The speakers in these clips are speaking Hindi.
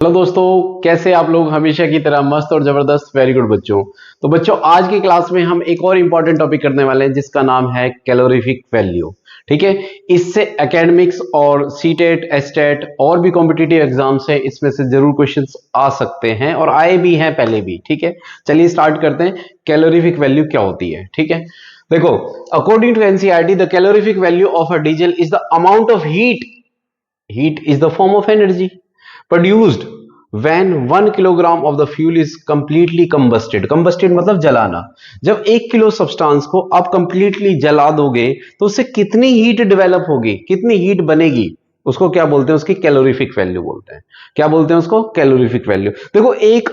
हेलो दोस्तों, कैसे आप लोग? हमेशा की तरह मस्त और जबरदस्त। वेरी गुड बच्चों। तो बच्चों, आज की क्लास में हम एक और इंपॉर्टेंट टॉपिक करने वाले हैं जिसका नाम है कैलोरीफिक वैल्यू। ठीक है, इससे एकेडमिक्स और सीटेट एस्टेट और भी कॉम्पिटिटिव एग्जाम्स हैं, इसमें से जरूर क्वेश्चंस आ सकते हैं और आए भी हैं पहले भी। ठीक है, चलिए स्टार्ट करते हैं। कैलोरीफिक वैल्यू क्या होती है? ठीक है, देखो, according to NCERT the calorific value of a diesel is the amount of heat is the form of energy produced when 1 kilogram of the fuel is completely combusted मतलब जलाना। जब 1 किलो सब्सटेंस को आप कंप्लीटली जला दोगे तो उससे कितनी हीट डेवलप होगी, कितनी हीट बनेगी, उसको क्या बोलते हैं? उसकी कैलोरीफिक वैल्यू बोलते हैं। क्या बोलते हैं उसको? Calorific value. देखो, एक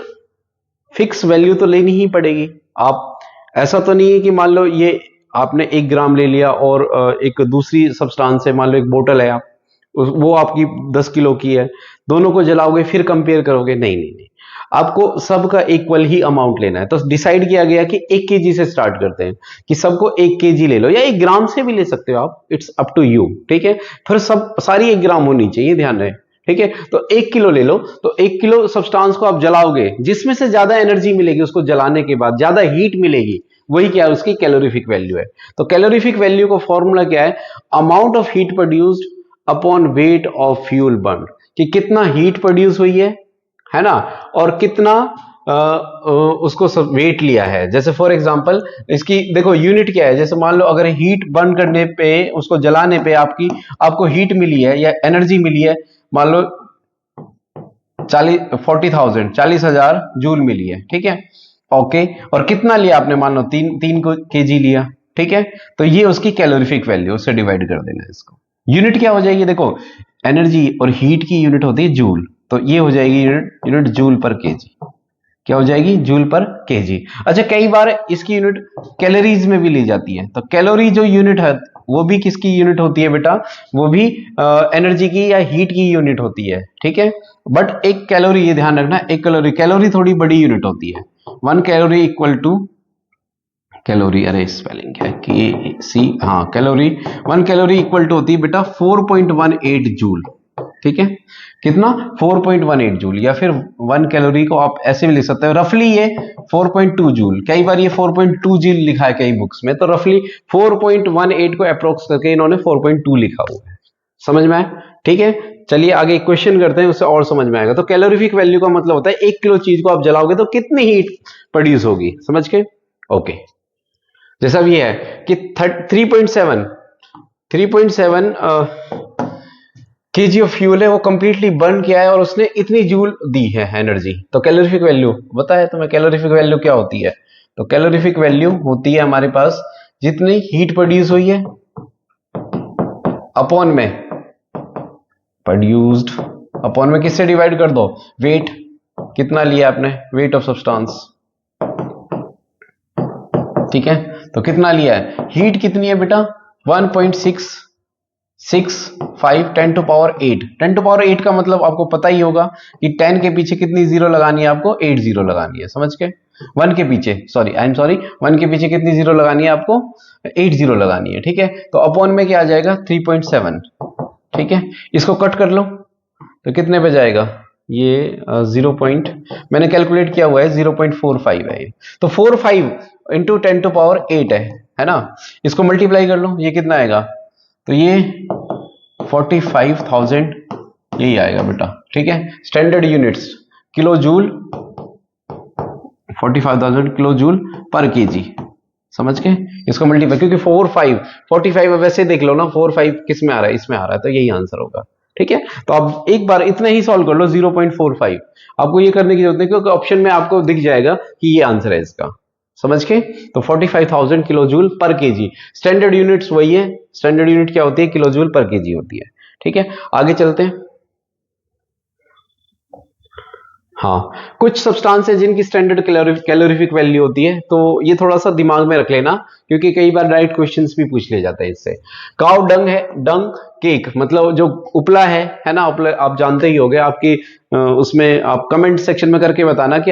फिक्स वैल्यू तो लेनी ही पड़ेगी। आप ऐसा तो नहीं है कि मान लो ये आपने 1 ग्राम ले लिया और एक दूसरी सब्सटेंस है, मान लो एक बोतल है, आप वो आपकी 10 किलो की है, दोनों को जलाओगे फिर कंपेयर करोगे? नहीं नहीं नहीं, आपको सबका इक्वल ही अमाउंट लेना है। तो डिसाइड किया गया कि 1 केजी से स्टार्ट करते हैं कि सबको 1 केजी ले लो, या 1 ग्राम से भी ले सकते हो आप, इट्स अप टू यू। ठीक है, फिर सब सारी 1 ग्राम होनी चाहिए, ध्यान रहे। ठीक है, तो 1 किलो ले लो, तो 1 किलो सब्सटेंस को आप जलाओगे, जिसमें से ज्यादा एनर्जी मिलेगी उसको जलाने के बाद, ज्यादा हीट मिलेगी, वही क्या है? उसकी कैलोरीफिक वैल्यू है। तो कैलोरीफिक वैल्यू का फॉर्मूला क्या है? Amount of heat produced upon weight of fuel burn, कि कितना हीट प्रोड्यूस हुई है ना, और कितना उसको सब वेट लिया है। जैसे फॉर एग्जांपल इसकी देखो यूनिट क्या है। जैसे मान लो अगर हीट बर्न करने पे, उसको जलाने पे आपको हीट मिली है या एनर्जी मिली है, मान लो 40,000 जूल मिली है। ठीक है, ओके, और कितना लिया आपने? मान लो 3 केजी लिया। ठीक है, तो ये उसकी कैलोरीफिक वैल्यू, उससे डिवाइड कर देना है इसको। यूनिट क्या हो जाएगी? देखो, एनर्जी और हीट की यूनिट होती है जूल, तो ये हो जाएगी यूनिट जूल पर केजी। क्या हो जाएगी? जूल पर केजी। अच्छा, कई बार इसकी यूनिट कैलोरीज में भी ली जाती है, तो कैलोरी जो यूनिट है वो भी किसकी यूनिट होती है बेटा? वो भी एनर्जी की या हीट की यूनिट होती है। ठीक है, बट एक कैलोरी, ये ध्यान रखना, एक कैलोरी थोड़ी बड़ी यूनिट होती है। 1 कैलोरी इक्वल टू, कैलोरी, अरे स्पेलिंग क्या है, के सी, हाँ कैलोरी, 1 कैलोरी इक्वल टू होती है बेटा 4.18 जूल। ठीक है, कितना? 4.18 जूल, या फिर 1 कैलोरी को आप ऐसे भी लिख सकते हो, रफली ये 4.2 जूल। कई बार ये 4.2 जूल लिखा है कई बुक्स में, तो रफली 4.18 को अप्रोक्स करके इन्होंने 4.2 लिखा हुआ है। समझ में आया? ठीक है, चलिए आगे क्वेश्चन करते हैं, उससे और समझ में आएगा। तो कैलोरीफिक वैल्यू का मतलब होता है 1 किलो चीज को आप जलाओगे तो कितनी हीट प्रोड्यूस होगी। समझ के? ओके, जैसा भी है कि 3.7 केजी ऑफ फ्यूल है, वो कंप्लीटली बर्न किया है और उसने इतनी जूल दी है एनर्जी। तो कैलोरीफिक वैल्यू बताया तुम्हें, कैलोरीफिक वैल्यू क्या होती है? तो कैलोरीफिक वैल्यू होती है हमारे पास जितनी हीट प्रोड्यूस हुई है अपॉन में प्रोड्यूस्ड, अपॉन में किससे डिवाइड कर दो? वेट, कितना लिया आपने? Weight of substance. ठीक है, तो कितना लिया है? हीट कितनी है बेटा? 1.665 10 टू पावर 8। 10 टू पावर 8 का मतलब आपको पता ही होगा कि 10 के पीछे कितनी जीरो लगानी है आपको? 8 जीरो लगानी है। समझ के? 1 के पीछे, सॉरी आई एम सॉरी, 1 के पीछे कितनी जीरो लगानी है आपको? 8 जीरो लगानी है। ठीक है, तो अपॉन में क्या आ जाएगा? 3.7। ठीक है, इसको कट कर लो तो कितने पे जाएगा? ये 0 पॉइंट, मैंने कैलकुलेट किया हुआ है 0.45 है ये। तो 45 इंटू 10 टू पावर 8 है ना। इसको मल्टीप्लाई कर लो, ये कितना आएगा? तो ये 45,000 यही आएगा बेटा। ठीक है, standard units kilo joule, 45,000 kilo joule पर केजी। समझ के? इसको मल्टीप्लाई, क्योंकि 45 वैसे देख लो ना, 45 किस में आ रहा है? इसमें आ रहा है, तो यही आंसर होगा। ठीक है, तो आप एक बार इतना ही सॉल्व कर लो, 0.45। आपको ये करने की जरूरत नहीं, क्योंकि ऑप्शन में आपको दिख जाएगा कि ये आंसर है इसका। समझ के? तो 45,000 किलो जूल पर केजी, स्टैंडर्ड यूनिट्स वही है। स्टैंडर्ड यूनिट क्या होती है? किलो जूल पर केजी होती है। ठीक है, आगे चलते हैं। हाँ, कुछ सब्सटेंस है जिनकी स्टैंडर्ड कैलोरीफिक वैल्यू होती है, तो ये थोड़ा सा दिमाग में रख लेना, क्योंकि कई बार डायरेक्ट क्वेश्चंस भी पूछ ले जाते हैं इससे। काउ डंग है, डंग केक मतलब जो उपला है ना, उपला आप जानते ही होंगे। आपकी उसमें आप कमेंट सेक्शन में करके बताना कि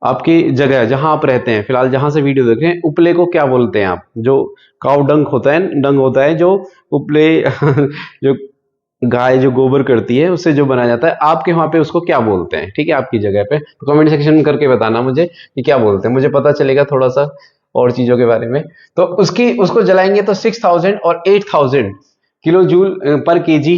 आपकी जगह जहां आप रहते हैं, फिलहाल जहां से वीडियो देख रहे हैं, उपले को क्या बोलते हैं आप? जो काउ डंग होता है, डंग होता है जो उपले जो गाय जो गोबर करती है उससे जो बनाया जाता है, आपके वहां पे उसको क्या बोलते हैं? ठीक है, आपकी जगह पे तो कमेंट सेक्शन में करके बताना मुझे कि क्या बोलते हैं, मुझे पता चलेगा थोड़ा सा और चीजों के बारे में। तो उसको जलाएंगे तो 6000 और 8000 किलो जूल पर केजी,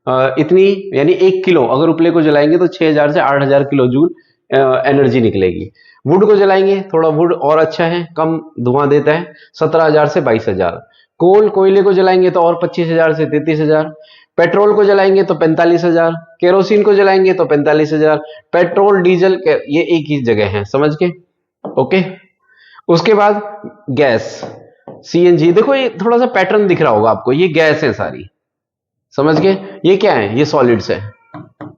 इतनी, यानी 1 किलो अगर उपले को जलाएंगे तो 6000 से 8000 किलो जूल एनर्जी निकलेगी। वुड को जलाएंगे, थोड़ा वुड और अच्छा है, कम धुआं देता है, 17000 से 22000। कोयले को जलाएंगे तो और 25000 से 33000। पेट्रोल को जलाएंगे तो 45000। केरोसिन को जलाएंगे तो 45000। पेट्रोल डीजल ये एक ही जगह है, समझ के? ओके। उसके बाद गैस, सीएनजी, देखो ये थोड़ा सा पैटर्न दिख रहा होगा आपको, ये गैस है सारी, समझ गए? ये क्या है? ये सॉलिड्स है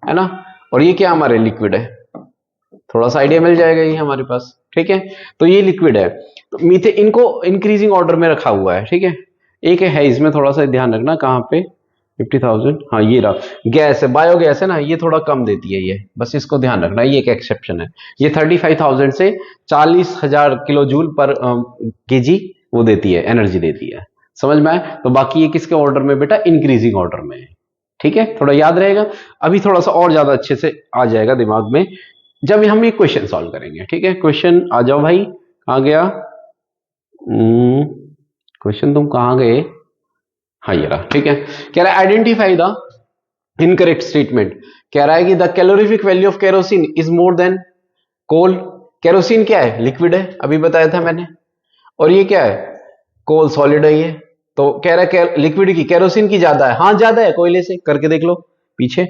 ना? और ये क्या हमारे लिक्विड है, थोड़ा सा आइडिया मिल जाएगा ये हमारे पास। ठीक है, तो ये लिक्विड है। तो मीथे इनको इंक्रीजिंग ऑर्डर में रखा हुआ है। ठीक है, एक है इसमें थोड़ा सा ध्यान रखना, कहां पे? 50,000, हाँ ये रहा। गैस है, बायोगैस है ना, ये थोड़ा कम देती है ये, बस इसको ध्यान रखना, ये एक एक्सेप्शन है। ये 35,000 से 40,000 किलो जूल पर केजी वो देती है, एनर्जी देती है, समझ में आए? तो बाकी ये किसके ऑर्डर में बेटा? इंक्रीजिंग ऑर्डर में है। ठीक है, थोड़ा याद रहेगा, अभी थोड़ा सा और ज्यादा अच्छे से आ जाएगा दिमाग में जब हम ये क्वेश्चन सॉल्व करेंगे। ठीक है, क्वेश्चन आ जाओ भाई, कहां गया क्वेश्चन? तुम कहां गए? हाँ ये रहा। ठीक है, कह रहा है आइडेंटिफाई द इनकरेक्ट स्टेटमेंट। कह रहा है कि the calorific value of kerosene is more than coal. Kerosene क्या है? लिक्विड है, अभी बताया था मैंने। और ये क्या है? कोल, सॉलिड है ये। तो कह रहा है लिक्विड की, केरोसिन की ज्यादा है। हाँ ज्यादा है, कोयले से, करके देख लो पीछे,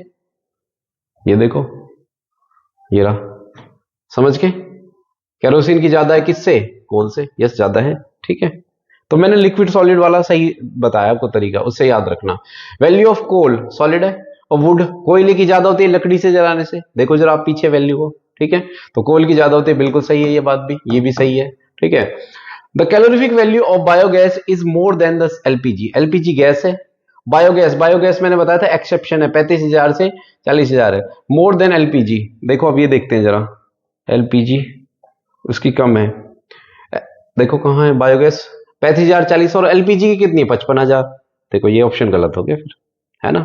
ये देखो, ये रहा, समझ के? केरोसिन की ज्यादा है किससे? कोल से। यस, ज्यादा है। ठीक है, तो मैंने लिक्विड सॉलिड वाला सही बताया आपको तरीका, उससे याद रखना। वैल्यू ऑफ कोल सॉलिड है, और वुड कोयले की ज्यादा होती है लकड़ी से जलाने से। देखो जरा आप पीछे वैल्यू को। ठीक है, तो कोल की ज्यादा होती है, बिल्कुल सही है ये बात भी, ये भी सही है। ठीक है, the calorific value of biogas is more then the LPG. LPG gas है, बायोगैस मैंने बताया था एक्सेप्शन है, 35,000 से 40,000 है। मोर देन एलपीजी, देखो अब ये देखते हैं जरा, एलपीजी उसकी कम है, देखो कहां है बायोगैस? 35,000, 40, और एलपीजी की कितनी? 55,000। देखो ये ऑप्शन गलत हो गया फिर, है ना?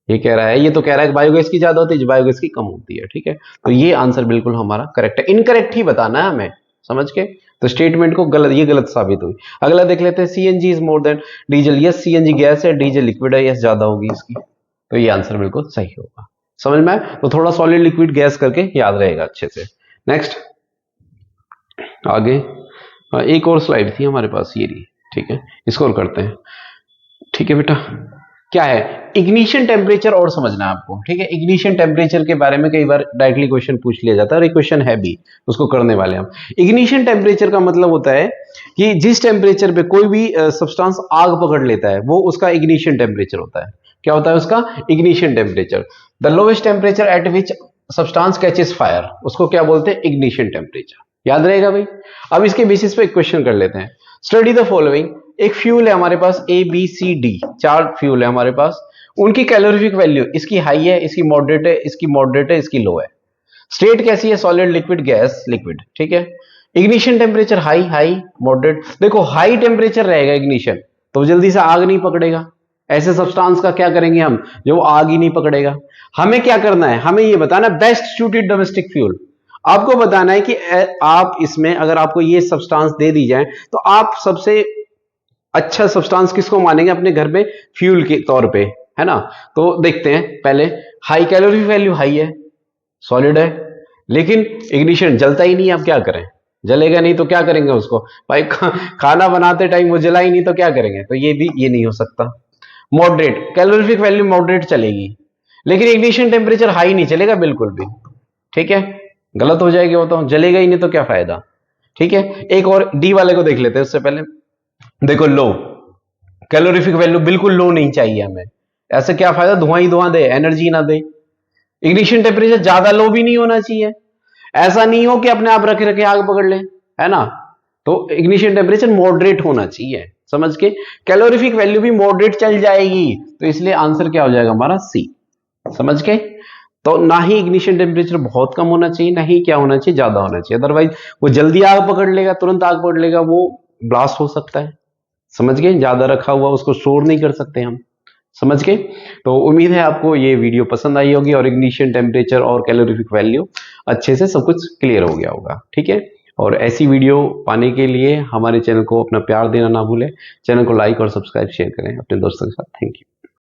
ये कह रहा है, ये तो कह रहा है कि बायोगैस की ज्यादा होती है, बायोगैस की कम होती है। ठीक है, तो ये आंसर बिल्कुल हमारा करेक्ट है। इनकरेक्ट ही बताना है हमें, समझ के? तो स्टेटमेंट को गलत, ये गलत साबित हुई। अगला देख लेते हैं, CNG is more then diesel. Yes, CNG gas है, डीजल लिक्विड है, यस ज्यादा होगी इसकी, तो ये आंसर बिल्कुल सही होगा। समझ में आए? तो थोड़ा सॉलिड लिक्विड गैस करके याद रहेगा अच्छे से। नेक्स्ट, आगे एक और स्लाइड थी हमारे पास, ये रही। ठीक है, इसको और करते हैं। ठीक है बेटा, क्या है? इग्निशन टेम्परेचर और समझना है आपको। ठीक है, इग्निशन टेम्परेचर के बारे में कई बार डायरेक्टली क्वेश्चन पूछ लिया जाता है, और एक क्वेश्चन है भी, उसको करने वाले हम। इग्निशन टेम्परेचर का मतलब होता है कि जिस टेम्परेचर पे कोई भी सब्सटेंस आग पकड़ लेता है, वो उसका इग्निशन टेम्परेचर होता है। क्या होता है उसका? Ignition temperature. The lowest temperature at which substance catches fire, उसको क्या बोलते हैं? Ignition temperature. याद रहेगा भाई। अब इसके बेसिस पे एक क्वेश्चन कर लेते हैं। Study the following. एक फ्यूल है हमारे पास, A B C D, 4 fuel है हमारे पास। उनकी कैलोरीफिक वैल्यू, इसकी हाई है, इसकी मॉडरेट है, इसकी मॉडरेट है, इसकी लो है। स्टेट कैसी है? Solid, liquid, gas, liquid. ठीक है, ignition temperature high, high, moderate. देखो हाई टेम्परेचर रहेगा इग्निशन, तो जल्दी से आग नहीं पकड़ेगा। ऐसे सब्सटेंस का क्या करेंगे हम, जो आग ही नहीं पकड़ेगा। हमें क्या करना है? हमें ये बताना बेस्ट सूटेड डोमेस्टिक फ्यूल। आपको बताना है कि आप इसमें, अगर आपको ये सब्सटेंस दे दी जाए, तो आप सबसे अच्छा सब्सटेंस किसको मानेंगे अपने घर में फ्यूल के तौर पे, है ना? तो देखते हैं पहले। हाई कैलोरी वैल्यू हाई है, सॉलिड है, लेकिन इग्निशन जलता ही नहीं। आप क्या करें? जलेगा नहीं तो क्या करेंगे उसको भाई? खाना बनाते टाइम वो जला ही नहीं तो क्या करेंगे? तो ये नहीं हो सकता। मॉडरेट कैलोरीफिक वैल्यू, मॉडरेट चलेगी, लेकिन इग्निशन टेम्परेचर हाई नहीं चलेगा बिल्कुल भी। ठीक है, गलत हो जाएगी वो, तो जलेगा ही नहीं तो क्या फायदा। ठीक है, एक और डी वाले को देख लेते हैं उससे पहले। देखो लो, कैलोरीफिक वैल्यू बिल्कुल लो नहीं चाहिए हमें। ऐसे क्या फायदा, धुआं ही धुआं दे, एनर्जी ना दे। इग्निशन टेम्परेचर ज्यादा लो भी नहीं होना चाहिए, ऐसा नहीं हो कि अपने आप रखे रखे आग पकड़ ले, है ना? तो इग्निशन टेम्परेचर मॉडरेट होना चाहिए, समझ के? कैलोरीफिक वैल्यू भी मॉडरेट चल जाएगी, तो इसलिए आंसर क्या हो जाएगा हमारा? सी। समझ के? तो ना ही इग्निशन टेम्परेचर बहुत कम होना चाहिए, ना ही क्या होना चाहिए, ज्यादा होना चाहिए। अदरवाइज वो जल्दी आग पकड़ लेगा, तुरंत आग पकड़ लेगा, वो ब्लास्ट हो सकता है। समझ गए? ज्यादा रखा हुआ उसको स्टोर नहीं कर सकते हम। समझ गए? तो उम्मीद है आपको ये वीडियो पसंद आई होगी और इग्निशन टेम्परेचर और कैलोरीफिक वैल्यू अच्छे से सब कुछ क्लियर हो गया होगा। ठीक है, और ऐसी वीडियो पाने के लिए हमारे चैनल को अपना प्यार देना ना भूलें। चैनल को लाइक और सब्सक्राइब शेयर करें अपने दोस्तों के साथ। Thank you.